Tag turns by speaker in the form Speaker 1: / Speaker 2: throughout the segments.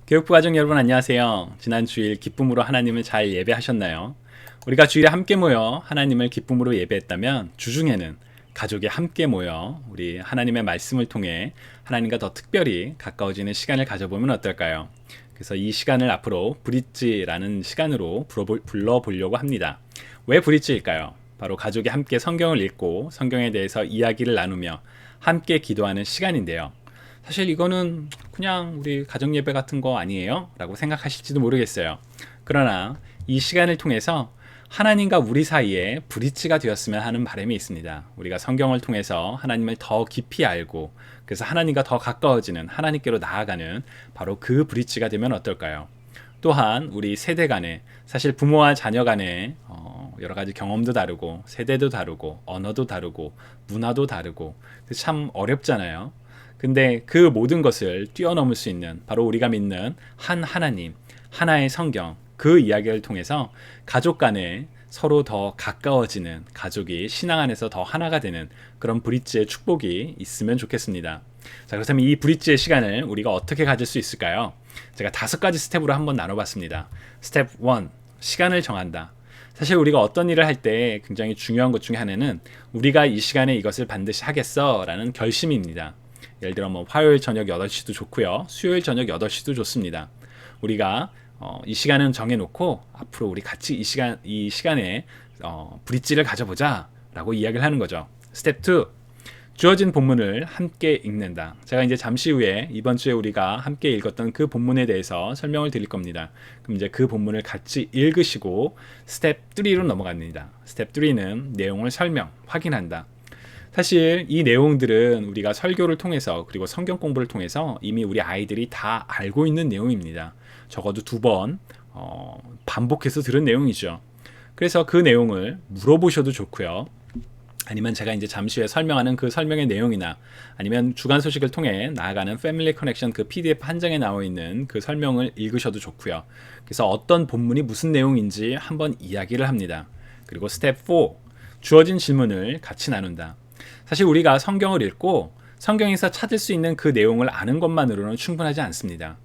Speaker 1: 교육부 가족 여러분 안녕하세요. 지난 주일 기쁨으로 하나님을 잘 예배하셨나요? 우리가 주일에 함께 모여 하나님을 기쁨으로 예배했다면 주중에는 가족이 함께 모여 우리 하나님의 말씀을 통해 하나님과 더 특별히 가까워지는 시간을 가져보면 어떨까요? 그래서 이 시간을 앞으로 브릿지라는 시간으로 불러보려고 합니다. 왜 브릿지일까요? 바로 가족이 함께 성경을 읽고 성경에 대해서 이야기를 나누며 함께 기도하는 시간인데요. 사실 이거는 그냥 우리 가정 예배 같은 거 아니에요? 라고 생각하실지도 모르겠어요. 그러나 이 시간을 통해서 하나님과 우리 사이에 브릿지가 되었으면 하는 바람이 있습니다. 우리가 성경을 통해서 하나님을 더 깊이 알고 그래서 하나님과 더 가까워지는 하나님께로 나아가는 바로 그 브릿지가 되면 어떨까요? 또한 우리 세대 간에 사실 부모와 자녀 간에 여러 가지 경험도 다르고 세대도 다르고 언어도 다르고 문화도 다르고 참 어렵잖아요. 근데 그 모든 것을 뛰어넘을 수 있는 바로 우리가 믿는 한 하나님, 하나의 성경, 그 이야기를 통해서 가족 간에 서로 더 가까워지는 가족이 신앙 안에서 더 하나가 되는 그런 브릿지의 축복이 있으면 좋겠습니다. 자, 그렇다면 이 브릿지의 시간을 우리가 어떻게 가질 수 있을까요? 제가 5가지 스텝으로 한번 나눠봤습니다. 스텝 1, 시간을 정한다. 사실 우리가 어떤 일을 할 때 굉장히 중요한 것 중에 하나는 우리가 이 시간에 이것을 반드시 하겠어 라는 결심입니다. 예를 들어 화요일 저녁 8시도 좋고요. 수요일 저녁 8시도 좋습니다. 우리가 이 시간은 정해놓고 앞으로 우리 같이 이 시간에 브릿지를 가져보자 라고 이야기를 하는 거죠. 스텝 2, 주어진 본문을 함께 읽는다. 제가 이제 잠시 후에 이번 주에 우리가 함께 읽었던 그 본문에 대해서 설명을 드릴 겁니다. 그럼 이제 그 본문을 같이 읽으시고 스텝 3로 넘어갑니다. 스텝 3는 내용을 확인한다. 사실 이 내용들은 우리가 설교를 통해서 그리고 성경 공부를 통해서 이미 우리 아이들이 다 알고 있는 내용입니다. 적어도 2번 반복해서 들은 내용이죠. 그래서 그 내용을 물어보셔도 좋고요. 아니면 제가 이제 잠시 후에 설명하는 그 설명의 내용이나 아니면 주간 소식을 통해 나아가는 패밀리 커넥션 그 PDF 한 장에 나와 있는 그 설명을 읽으셔도 좋고요. 그래서 어떤 본문이 무슨 내용인지 한번 이야기를 합니다. 그리고 스텝 4, 주어진 질문을 같이 나눈다. 사실 우리가 성경을 읽고 성경에서 찾을 수 있는 그 내용을 아는 것만으로는 충분하지 않습니다.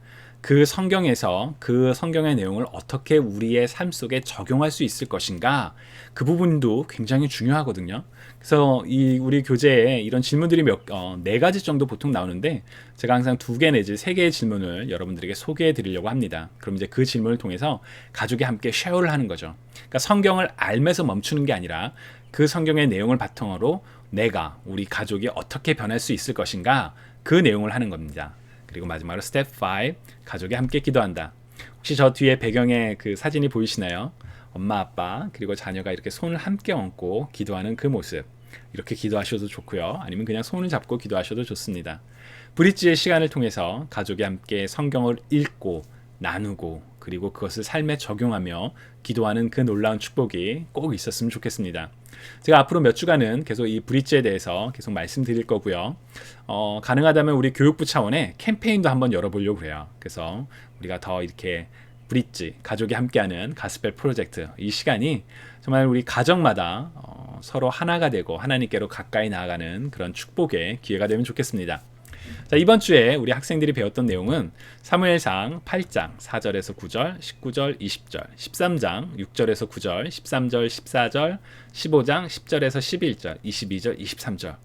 Speaker 1: 그 성경에서 그 성경의 내용을 어떻게 우리의 삶 속에 적용할 수 있을 것인가, 그 부분도 굉장히 중요하거든요. 그래서 우리 교재에 이런 질문들이 4가지 정도 보통 나오는데 제가 항상 2개 내지 3개의 질문을 여러분들에게 소개해 드리려고 합니다. 그럼 이제 그 질문을 통해서 가족이 함께 쉐어를 하는 거죠. 그러니까 성경을 알면서 멈추는 게 아니라 그 성경의 내용을 바탕으로 내가 우리 가족이 어떻게 변할 수 있을 것인가, 그 내용을 하는 겁니다. 그리고 마지막으로 스텝 5, 가족이 함께 기도한다. 혹시 저 뒤에 배경에 그 사진이 보이시나요? 엄마, 아빠, 그리고 자녀가 이렇게 손을 함께 얹고 기도하는 그 모습. 이렇게 기도하셔도 좋고요. 아니면 그냥 손을 잡고 기도하셔도 좋습니다. 브릿지의 시간을 통해서 가족이 함께 성경을 읽고 나누고 그리고 그것을 삶에 적용하며 기도하는 그 놀라운 축복이 꼭 있었으면 좋겠습니다. 제가 앞으로 몇 주간은 계속 이 브릿지에 대해서 계속 말씀드릴 거고요. 가능하다면 우리 교육부 차원의 캠페인도 한번 열어보려고 해요. 그래서 우리가 더 이렇게 브릿지, 가족이 함께하는 가스펠 프로젝트, 이 시간이 정말 우리 가정마다 서로 하나가 되고 하나님께로 가까이 나아가는 그런 축복의 기회가 되면 좋겠습니다. 자, 이번 주에 우리 학생들이 배웠던 내용은 사무엘상 8장 4절에서 9절, 19절, 20절, 13장 6절에서 9절, 13절, 14절, 15장 10절에서 11절, 22절, 23절.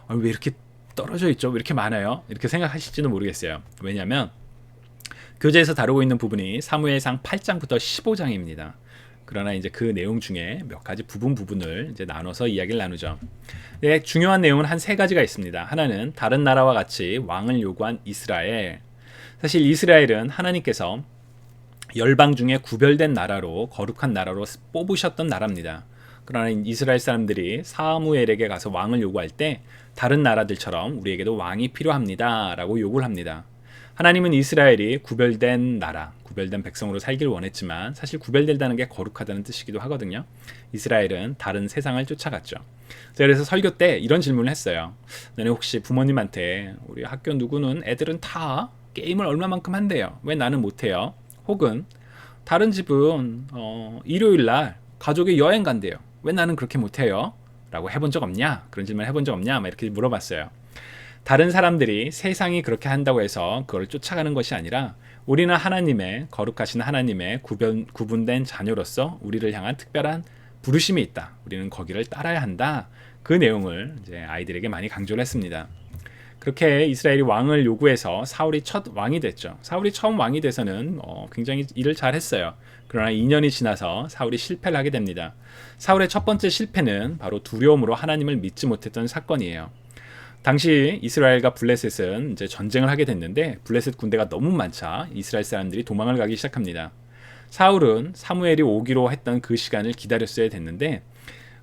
Speaker 1: 왜 이렇게 떨어져 있죠? 왜 이렇게 많아요? 이렇게 생각하실지는 모르겠어요. 왜냐하면 교재에서 다루고 있는 부분이 사무엘상 8장부터 15장입니다. 그러나 이제 그 내용 중에 몇 가지 부분을 이제 나눠서 이야기를 나누죠. 네, 중요한 내용은 한 3가지가 있습니다. 하나는 다른 나라와 같이 왕을 요구한 이스라엘. 사실 이스라엘은 하나님께서 열방 중에 구별된 나라로, 거룩한 나라로 뽑으셨던 나라입니다. 그러나 이스라엘 사람들이 사무엘에게 가서 왕을 요구할 때 다른 나라들처럼 우리에게도 왕이 필요합니다 라고 요구를 합니다. 하나님은 이스라엘이 구별된 나라, 구별된 백성으로 살길 원했지만 사실 구별된다는 게 거룩하다는 뜻이기도 하거든요. 이스라엘은 다른 세상을 쫓아갔죠. 그래서 설교 때 이런 질문을 했어요. 너네 혹시 부모님한테 우리 학교 누구는 애들은 다 게임을 얼마만큼 한대요. 왜 나는 못해요? 혹은 다른 집은 일요일날 가족이 여행 간대요. 왜 나는 그렇게 못해요? 라고 해본 적 없냐? 그런 질문 해본 적 없냐? 막 이렇게 물어봤어요. 다른 사람들이 세상이 그렇게 한다고 해서 그걸 쫓아가는 것이 아니라 우리는 하나님의 거룩하신 하나님의 구분된 자녀로서 우리를 향한 특별한 부르심이 있다. 우리는 거기를 따라야 한다. 그 내용을 이제 아이들에게 많이 강조를 했습니다. 그렇게 이스라엘이 왕을 요구해서 사울이 첫 왕이 됐죠. 사울이 처음 왕이 돼서는 굉장히 일을 잘했어요. 그러나 2년이 지나서 사울이 실패를 하게 됩니다. 사울의 첫 번째 실패는 바로 두려움으로 하나님을 믿지 못했던 사건이에요. 당시 이스라엘과 블레셋은 이제 전쟁을 하게 됐는데 블레셋 군대가 너무 많자 이스라엘 사람들이 도망을 가기 시작합니다. 사울은 사무엘이 오기로 했던 그 시간을 기다렸어야 됐는데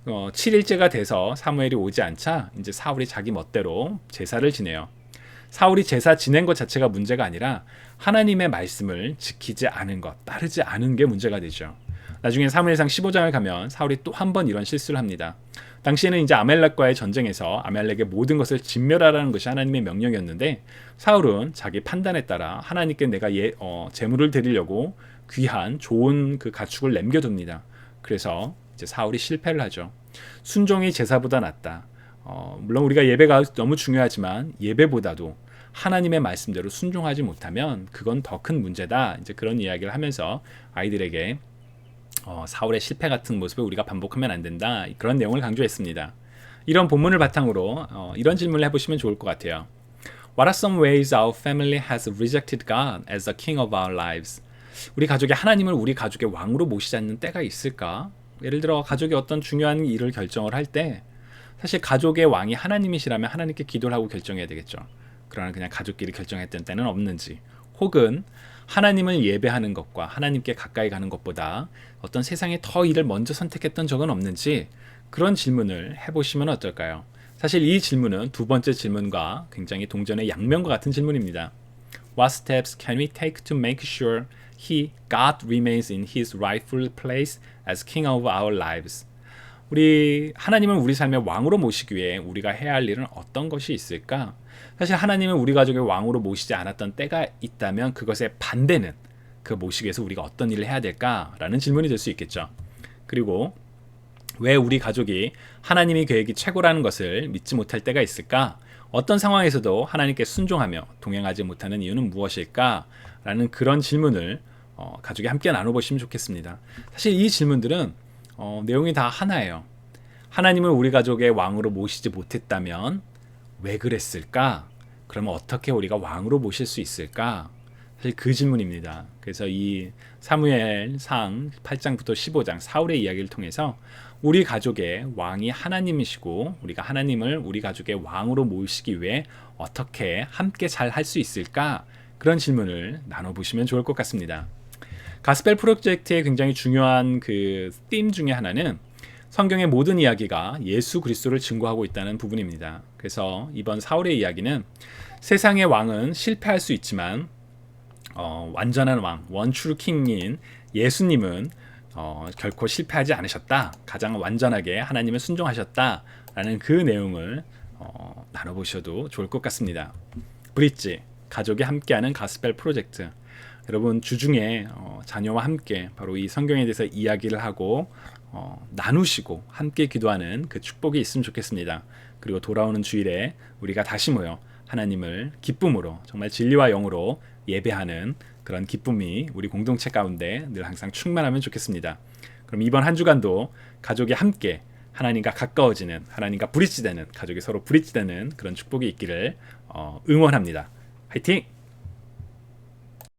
Speaker 1: 7일째가 돼서 사무엘이 오지 않자 이제 사울이 자기 멋대로 제사를 지내요. 사울이 제사 지낸 것 자체가 문제가 아니라 하나님의 말씀을 지키지 않은 것, 따르지 않은 게 문제가 되죠. 나중에 사무엘상 15장을 가면 사울이 또 한 번 이런 실수를 합니다. 당시에는 이제 아말렉과의 전쟁에서 아말렉의 모든 것을 진멸하라는 것이 하나님의 명령이었는데 사울은 자기 판단에 따라 하나님께 내가 제물을 드리려고 귀한 좋은 그 가축을 남겨둡니다. 그래서 이제 사울이 실패를 하죠. 순종이 제사보다 낫다. 물론 우리가 예배가 너무 중요하지만 예배보다도 하나님의 말씀대로 순종하지 못하면 그건 더 큰 문제다. 이제 그런 이야기를 하면서 아이들에게 사울의 실패 같은 모습을 우리가 반복하면 안 된다. 그런 내용을 강조했습니다. 이런 본문을 바탕으로 이런 질문을 해보시면 좋을 것 같아요. What are some ways our family has rejected God as the king of our lives? 우리 가족이 하나님을 우리 가족의 왕으로 모시지 않는 때가 있을까? 예를 들어 가족이 어떤 중요한 일을 결정을 할 때 사실 가족의 왕이 하나님이시라면 하나님께 기도를 하고 결정해야 되겠죠. 그러나 그냥 가족끼리 결정했던 때는 없는지, 혹은 하나님을 예배하는 것과 하나님께 가까이 가는 것보다 어떤 세상에 더 일을 먼저 선택했던 적은 없는지 그런 질문을 해보시면 어떨까요? 사실 이 질문은 두 번째 질문과 굉장히 동전의 양면과 같은 질문입니다. What steps can we take to make sure God remains in His rightful place as King of our lives? 우리 하나님을 우리 삶의 왕으로 모시기 위해 우리가 해야 할 일은 어떤 것이 있을까? 사실 하나님을 우리 가족의 왕으로 모시지 않았던 때가 있다면 그것의 반대는 그 모시기 위해서 우리가 어떤 일을 해야 될까라는 질문이 될 수 있겠죠. 그리고 왜 우리 가족이 하나님의 계획이 최고라는 것을 믿지 못할 때가 있을까? 어떤 상황에서도 하나님께 순종하며 동행하지 못하는 이유는 무엇일까? 라는 그런 질문을 가족이 함께 나눠보시면 좋겠습니다. 사실 이 질문들은 내용이 다 하나예요. 하나님을 우리 가족의 왕으로 모시지 못했다면 왜 그랬을까? 그러면 어떻게 우리가 왕으로 모실 수 있을까? 사실 그 질문입니다. 그래서 이 사무엘상 8장부터 15장 사울의 이야기를 통해서 우리 가족의 왕이 하나님이시고 우리가 하나님을 우리 가족의 왕으로 모시기 위해 어떻게 함께 잘 할 수 있을까? 그런 질문을 나눠보시면 좋을 것 같습니다. 가스펠 프로젝트의 굉장히 중요한 그 팀 중에 하나는 성경의 모든 이야기가 예수 그리스도를 증거하고 있다는 부분입니다. 그래서 이번 사울의 이야기는 세상의 왕은 실패할 수 있지만 완전한 왕, 원트루 킹인 예수님은 결코 실패하지 않으셨다. 가장 완전하게 하나님을 순종하셨다라는 그 내용을 나눠보셔도 좋을 것 같습니다. 브릿지, 가족이 함께하는 가스펠 프로젝트. 여러분 주중에 자녀와 함께 바로 이 성경에 대해서 이야기를 하고 나누시고 함께 기도하는 그 축복이 있으면 좋겠습니다. 그리고 돌아오는 주일에 우리가 다시 모여 하나님을 기쁨으로 정말 진리와 영으로 예배하는 그런 기쁨이 우리 공동체 가운데 늘 항상 충만하면 좋겠습니다. 그럼 이번 한 주간도 가족이 함께 하나님과 가까워지는, 하나님과 브릿지되는, 가족이 서로 브릿지되는 그런 축복이 있기를 응원합니다. 화이팅!